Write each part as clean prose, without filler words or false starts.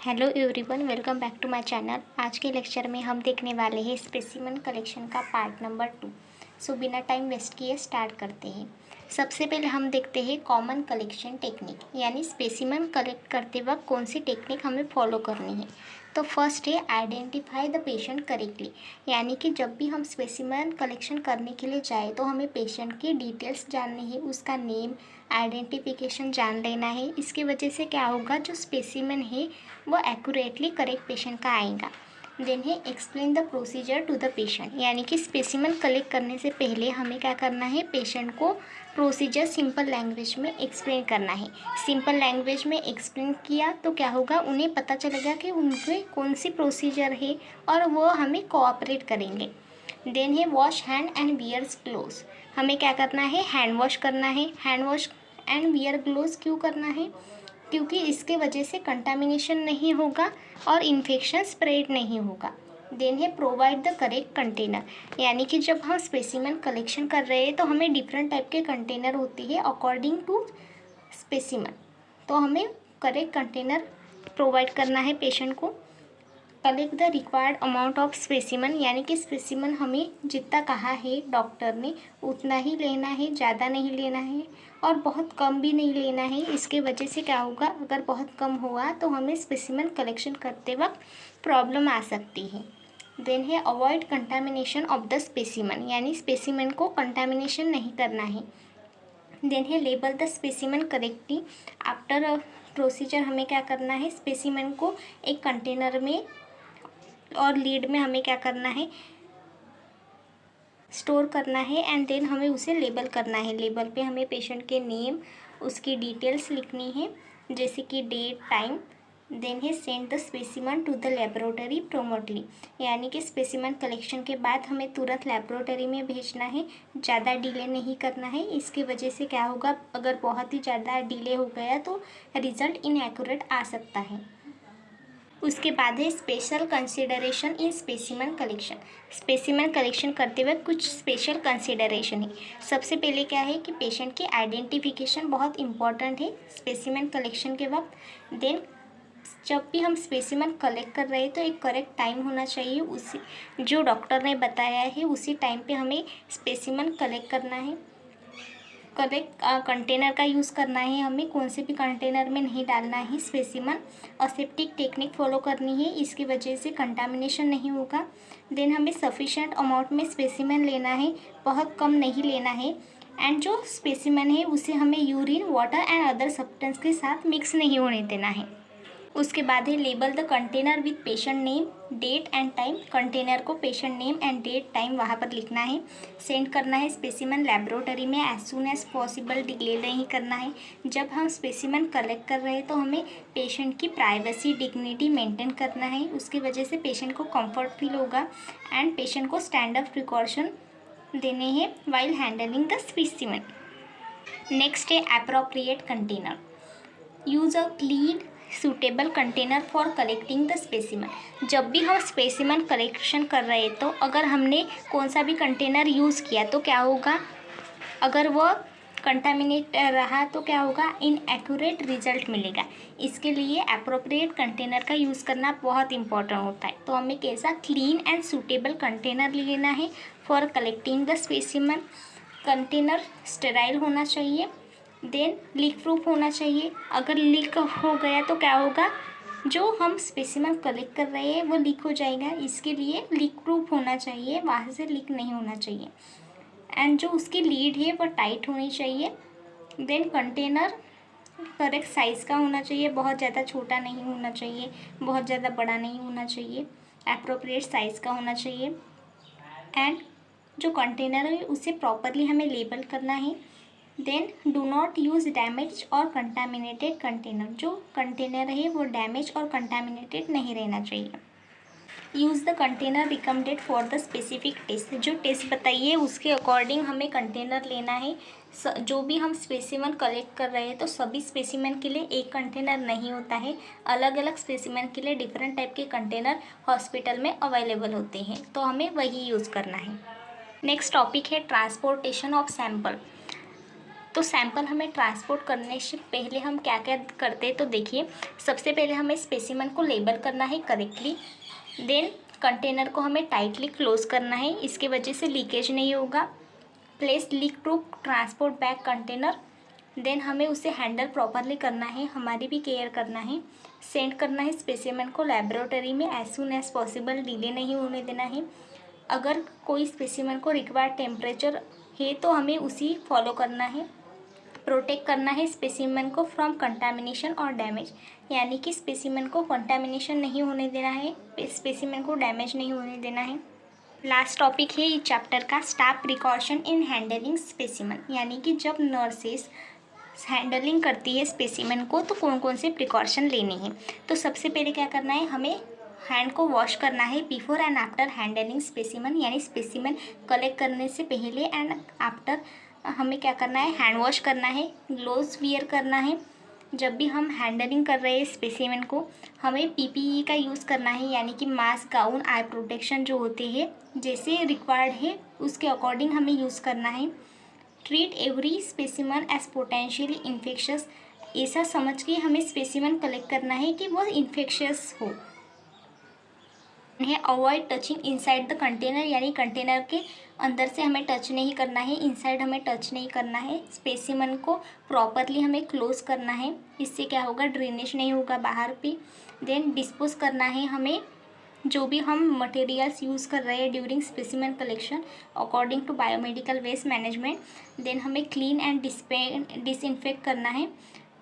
Hello everyone, welcome back to my channel. आज के lecture में हम देखने वाले हैं स्पेसिमेन कलेक्शन का पार्ट नंबर 2। सो बिना टाइम वेस्ट किए स्टार्ट करते हैं। सबसे पहले हम देखते हैं कॉमन कलेक्शन टेक्निक, यानी स्पेसिमेन कलेक्ट करते वक्त कौन सी टेक्निक हमें फॉलो करनी है। तो फर्स्ट है आइडेंटिफाई द पेशेंट करेक्टली, यानी कि जब भी हम स्पेसिमेन कलेक्शन करने के लिए जाए तो हमें पेशेंट की डिटेल्स जाननी है, उसका नेम आइडेंटिफिकेशन जान लेना है। इसकी वजह से क्या होगा, जो स्पेसिमेन है वो एक्यूरेटली करेक्ट पेशेंट का आएगा। देन है explain the procedure to the patient, यानी कि स्पेसिमेन कलेक्ट करने से पहले हमें क्या करना है, पेशेंट को प्रोसीजर सिंपल लैंग्वेज में एक्सप्लेन करना है। सिंपल लैंग्वेज में एक्सप्लेन किया तो क्या होगा, उन्हें पता चलेगा कि उनके कौन सी प्रोसीजर है और वो हमें कोऑपरेट करेंगे। देन है wash hand and wears gloves, हमें क्या करना है, हैंड वॉश करना है। Hand wash and wear gloves क्यों करना है, क्योंकि इसके वजह से कंटामिनेशन नहीं होगा और इन्फेक्शन स्प्रेड नहीं होगा। देन है प्रोवाइड द करेक्ट कंटेनर, यानी कि जब हम स्पेसिमेन कलेक्शन कर रहे हैं तो हमें डिफरेंट टाइप के कंटेनर होती है अकॉर्डिंग टू स्पेसिमेन, तो हमें करेक्ट कंटेनर प्रोवाइड करना है पेशेंट को। Collect the required amount of specimen, यानी कि स्पेसिमेन हमें जितना कहा है डॉक्टर ने उतना ही लेना है, ज़्यादा नहीं लेना है और बहुत कम भी नहीं लेना है। इसके वजह से क्या होगा, अगर बहुत कम हुआ तो हमें स्पेसिमेन कलेक्शन करते वक्त प्रॉब्लम आ सकती है। देन है avoid contamination of the specimen, यानी स्पेसिमेन को कंटामिनेशन नहीं करना है। देन है label the specimen correctly. After procedure हमें क्या करना है, स्पेसिमेन को एक कंटेनर में और लीड में हमें क्या करना है, स्टोर करना है एंड देन हमें उसे लेबल करना है। लेबल पे हमें पेशेंट के नेम, उसकी डिटेल्स लिखनी है, जैसे कि डेट, टाइम। देन है send the specimen to the laboratory promptly, यानी कि स्पेसिमेन कलेक्शन के बाद हमें तुरंत लेबोरेटरी में भेजना है, ज़्यादा डिले नहीं करना है। इसकी वजह से क्या होगा, अगर बहुत ही ज़्यादा डिले हो गया तो रिज़ल्ट इनएक्यूरेट आ सकता है। उसके बाद है special consideration in specimen collection. Specimen collection करते वक्त कुछ स्पेशल कंसिडरेशन है। सबसे पहले क्या है कि पेशेंट की आइडेंटिफिकेशन बहुत इंपॉर्टेंट है स्पेसिमेन कलेक्शन के वक्त। देन जब भी हम स्पेसिमेन कलेक्ट कर रहे हैं तो एक करेक्ट टाइम होना चाहिए, उसी जो डॉक्टर ने बताया है उसी टाइम पे हमें स्पेसिमेन कलेक्ट करना है। करेक्ट कंटेनर का यूज़ करना है, हमें कौन से भी कंटेनर में नहीं डालना है स्पेसिमेन। असेप्टिक टेक्निक फॉलो करनी है, इसकी वजह से कंटामिनेशन नहीं होगा। देन हमें सफिशेंट अमाउंट में स्पेसिमेन लेना है, बहुत कम नहीं लेना है। एंड जो स्पेसिमेन है उसे हमें urine, water and other substance के साथ मिक्स नहीं होने देना है। उसके बाद है label the container with patient name, date and time. Container को patient name and date, time वहाँ पर लिखना है। सेंड करना है स्पेसिमेन लेबोरेटरी में as soon as possible, delay नहीं करना है। जब हम स्पेसिमेन कलेक्ट कर रहे हैं तो हमें पेशेंट की प्राइवेसी, डिग्निटी मेंटेन करना है। उसकी वजह से पेशेंट को कंफर्ट फील होगा एंड पेशेंट को स्टैंड अप प्रिकॉशन देने हैं while handling the specimen. Next है appropriate container. Use a clean suitable container for collecting the specimen. जब भी हम स्पेसिमेन कलेक्शन कर रहे हैं तो अगर हमने कौन सा भी कंटेनर यूज़ किया तो क्या होगा, अगर वह कंटामिनेट रहा तो क्या होगा, इनएक्यूरेट रिजल्ट मिलेगा। इसके लिए अप्रोप्रिएट कंटेनर का यूज़ करना बहुत इंपॉर्टेंट होता है। तो हमें कैसा क्लीन एंड सूटेबल कंटेनर लेना है for collecting the specimen. Container sterile होना चाहिए। देन लीक प्रूफ होना चाहिए। अगर लीक हो गया तो क्या होगा, जो हम स्पेसिमेन कलेक्ट कर रहे हैं वो लीक हो जाएगा। इसके लिए लीक प्रूफ होना चाहिए, वहाँ से लीक नहीं होना चाहिए। एंड जो उसकी लीड है वो टाइट होनी चाहिए। देन कंटेनर करेक्ट साइज़ का होना चाहिए, बहुत ज़्यादा छोटा नहीं होना चाहिए, बहुत ज़्यादा बड़ा नहीं होना चाहिए, एप्रोप्रिएट साइज़ का होना चाहिए। एंड जो कंटेनर है उसे प्रॉपरली हमें लेबल करना है। Then do not use damage और कंटामिनेटेड कंटेनर। जो कंटेनर है वो डैमेज और कंटामिनेटेड नहीं रहना चाहिए। Use the container recommended for the specific test. जो टेस्ट बताइए उसके अकॉर्डिंग हमें कंटेनर लेना है। जो भी हम स्पेसिमेन कलेक्ट कर रहे हैं तो सभी स्पेसिमेन के लिए एक कंटेनर नहीं होता है, अलग अलग स्पेसिमेन के लिए डिफरेंट टाइप के कंटेनर हॉस्पिटल में अवेलेबल होते हैं, तो हमें वही यूज़ करना है। नेक्स्ट टॉपिक है ट्रांसपोर्टेशन ऑफ सैंपल। तो सैंपल हमें ट्रांसपोर्ट करने से पहले हम क्या क्या करते हैं, तो देखिए सबसे पहले हमें स्पेसिमन को लेबल करना है करेक्टली। देन कंटेनर को हमें टाइटली क्लोज करना है, इसके वजह से लीकेज नहीं होगा। Place leak proof transport bag container. Then हमें उसे हैंडल प्रॉपरली करना है, हमारी भी केयर करना है। सेंड करना है स्पेसिमन को लेबोरेटरी में as soon as possible, delay नहीं होने देना है। अगर कोई स्पेसिमन को रिक्वायर्ड टेम्परेचर है तो हमें उसी फॉलो करना है। प्रोटेक्ट करना है स्पेसिमन को फ्रॉम कंटामिनेशन और डैमेज, यानी कि स्पेसिमन को कंटामिनेशन नहीं होने देना है, स्पेसिमन को डैमेज नहीं होने देना है। लास्ट टॉपिक है इस चैप्टर का, staff precaution in handling specimen, यानी कि जब नर्सेस हैंडलिंग करती है स्पेसिमन को तो कौन कौन से प्रिकॉशन लेने हैं। तो सबसे पहले क्या करना है, हमें हैंड को वॉश करना है before and after handling specimen, यानी स्पेसिमन कलेक्ट करने से पहले एंड आफ्टर हमें क्या करना है, हैंड वॉश करना है। ग्लोव्स वियर करना है। जब भी हम हैंडलिंग कर रहे हैं स्पेसिमन को, हमें पीपीई का यूज़ करना है, यानी कि मास्क, गाउन, आई प्रोटेक्शन जो होते हैं जैसे रिक्वायर्ड है उसके अकॉर्डिंग हमें यूज़ करना है। Treat every specimen as potentially infectious, ऐसा समझ के हमें स्पेसिमन कलेक्ट करना है कि वो इन्फेक्शियस हो। है avoid touching inside the container, यानी कंटेनर के अंदर से हमें टच नहीं करना है, इनसाइड हमें टच नहीं करना है। स्पेसिमन को प्रॉपरली हमें क्लोज करना है, इससे क्या होगा, ड्रेनेज नहीं होगा बाहर पे। देन डिस्पोज करना है हमें जो भी हम मटेरियल्स यूज़ कर रहे हैं during specimen collection according to biomedical waste management. Then हमें क्लीन एंड डिसइंफेक्ट करना है।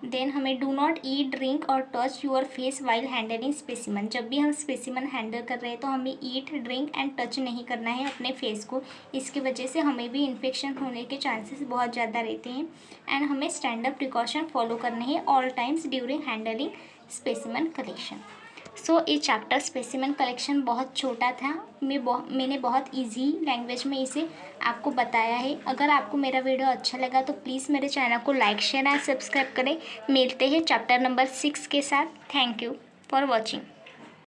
देन हमें डू नॉट ईट, ड्रिंक और touch your face while handling specimen, जब भी हम स्पेसिमन हैंडल कर रहे हैं तो हमें ईट, ड्रिंक एंड टच नहीं करना है अपने फेस को, इसकी वजह से हमें भी इन्फेक्शन होने के चांसेस बहुत ज़्यादा रहते हैं। एंड हमें स्टैंडर्ड प्रिकॉशन फॉलो करने हैं all times during handling specimen collection. So ये चैप्टर स्पेसिमन कलेक्शन बहुत छोटा था, मैंने बहुत इजी लैंग्वेज में इसे आपको बताया है। अगर आपको मेरा वीडियो अच्छा लगा तो प्लीज़ मेरे चैनल को लाइक, शेयर एंड सब्सक्राइब करें। मिलते हैं चैप्टर नंबर 6 के साथ। Thank you for watching.